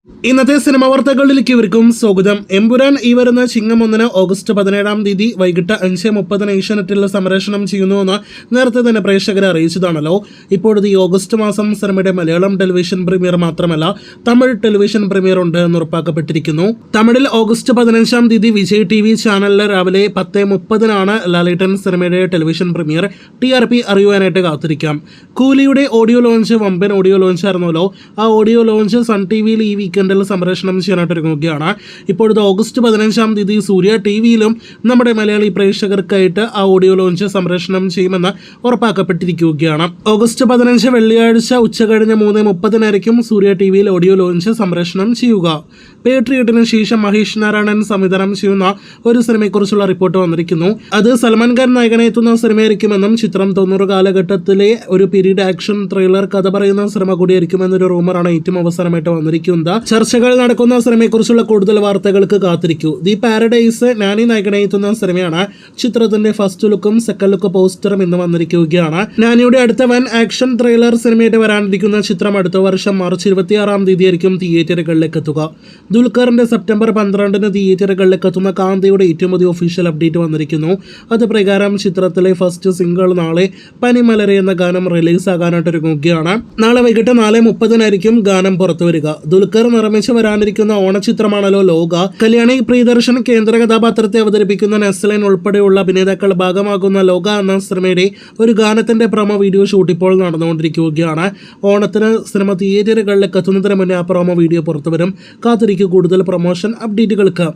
ഇന്നത്തെ സിനിമാ വാർത്തകളിലേക്ക് ഇവർക്കും സ്വാഗതം. എമ്പുരാൻ ഈ വരുന്ന ചിങ്ങം 1 ഓഗസ്റ്റ് 17 വൈകിട്ട് 5:30 ഏഷ്യാനെറ്റിൽ സംപ്രേഷണം ചെയ്യുന്നുവെന്ന് നേരത്തെ തന്നെ പ്രേക്ഷകരെ അറിയിച്ചതാണല്ലോ. ഇപ്പോഴത്തെ ഈ ഓഗസ്റ്റ് മാസം സിനിമയുടെ മലയാളം ടെലിവിഷൻ പ്രീമിയർ മാത്രമല്ല തമിഴ് ടെലിവിഷൻ പ്രീമിയർ ഉണ്ട് എന്ന് ഉറപ്പാക്കപ്പെട്ടിരിക്കുന്നു. തമിഴിൽ ഓഗസ്റ്റ് 15 വിജയ് TV ചാനലിൽ രാവിലെ 10:30 ലാലേട്ടൻ സിനിമയുടെ ടെലിവിഷൻ പ്രീമിയർ. TRP അറിയുവാനായിട്ട് കാത്തിരിക്കാം. കൂലിയുടെ ഓഡിയോ ലോഞ്ച് വമ്പൻ ഓഡിയോ ലോഞ്ച് ആയിരുന്നല്ലോ. ആ ഓഡിയോ ലോഞ്ച് സൺ TVയിൽ ഈ വീക്കെൻഡിൽ സംപ്രേഷണം ചെയ്യാനായിട്ട് ഒരുങ്ങുകയാണ്. ഇപ്പോഴത്തെ ഓഗസ്റ്റ് 15 സൂര്യ TVയിലും നമ്മുടെ മലയാളി പ്രേക്ഷകർക്കായിട്ട് ആ ഓഡിയോ ലോഞ്ച് സംപ്രേഷണം ചെയ്യുമെന്ന് ഉറപ്പാക്കപ്പെട്ടിരിക്കുകയാണ്. ഓഗസ്റ്റ് 15 വെള്ളിയാഴ്ച ഉച്ചകഴിഞ്ഞ് 3:30 സൂര്യ TVയിൽ ഓഡിയോ ലോഞ്ച് സംപ്രേഷണം ചെയ്യുക. പേട്രിയറ്റിന് ശേഷം മഹേഷ് നാരായണൻ സംവിധാനം ചെയ്യുന്ന ഒരു സിനിമയെക്കുറിച്ചുള്ള റിപ്പോർട്ട് വന്നിരിക്കുന്നു. അത് സൽമാൻ ഖാൻ നായകനെ എത്തുന്ന സിനിമയായിരിക്കുമെന്നും ചിത്രം 90 കാലഘട്ടത്തിലെ ഒരു പീരീഡ് ആക്ഷൻ ത്രില്ലർ കഥ പറയുന്ന സിനിമ കൂടിയായിരിക്കുമെന്നൊരു റൂമറാണ് ഏറ്റവും അവസാനമായിട്ട് വന്നിരിക്കുന്നത്. ചർച്ചകൾ നടക്കുന്ന സിനിമയെക്കുറിച്ചുള്ള കൂടുതൽ വാർത്തകൾക്ക് കാത്തിരിക്കൂ. ദി പാരഡൈസ് നാനി നായകനെ എത്തുന്ന സിനിമയാണ്. ചിത്രത്തിന്റെ ഫസ്റ്റ് ലുക്കും സെക്കൻഡ് ലുക്ക് പോസ്റ്ററും ഇന്ന് വന്നിരിക്കുകയാണ്. നാനിയുടെ അടുത്ത വൻ ആക്ഷൻ ത്രില്ലർ സിനിമയായിട്ട് വരാനിരിക്കുന്ന ചിത്രം അടുത്ത വർഷം മാർച്ച് 26 ആയിരിക്കും തിയേറ്ററുകളിലേക്ക് എത്തുക. ദുൽഖറിന്റെ സെപ്റ്റംബർ 12 തിയേറ്ററുകളിലേക്ക് എത്തുന്ന കാന്തയുടെ ഏറ്റവും പുതിയ ഒഫീഷ്യൽ അപ്ഡേറ്റ് വന്നിരിക്കുന്നു. അത് പ്രകാരം ചിത്രത്തിലെ ഫസ്റ്റ് സിംഗിൾ നാളെ പനിമലരെ എന്ന ഗാനം റിലീസ് ആകാനായിട്ട് ഒരുങ്ങുകയാണ്. നാളെ വൈകിട്ട് 4:30 ഗാനം പുറത്തു വരിക. ദുൽഖർ നിർമ്മിച്ചു വരാനിരിക്കുന്ന ഓണച്ചിത്രമാണല്ലോ ലോക. കല്യാണി പ്രിയദർശൻ കേന്ദ്ര കഥാപാത്രത്തെ അവതരിപ്പിക്കുന്ന നെസ്ലൈൻ ഉൾപ്പെടെയുള്ള അഭിനേതാക്കൾ ഭാഗമാകുന്ന ലോക എന്ന സിനിമയുടെ ഒരു ഗാനത്തിന്റെ പ്രൊമോ വീഡിയോ ഷൂട്ട് ഇപ്പോൾ നടന്നുകൊണ്ടിരിക്കുകയാണ്. ഓണത്തിന് സിനിമ തിയേറ്ററുകളിലേക്ക് എത്തുന്നതിന് മുന്നേ ആ പ്രൊമോ വീഡിയോ പുറത്തുവരും. കാത്തിരിക്കും കൂടുതൽ പ്രൊമോഷൻ അപ്ഡേറ്റുകൾക്ക്.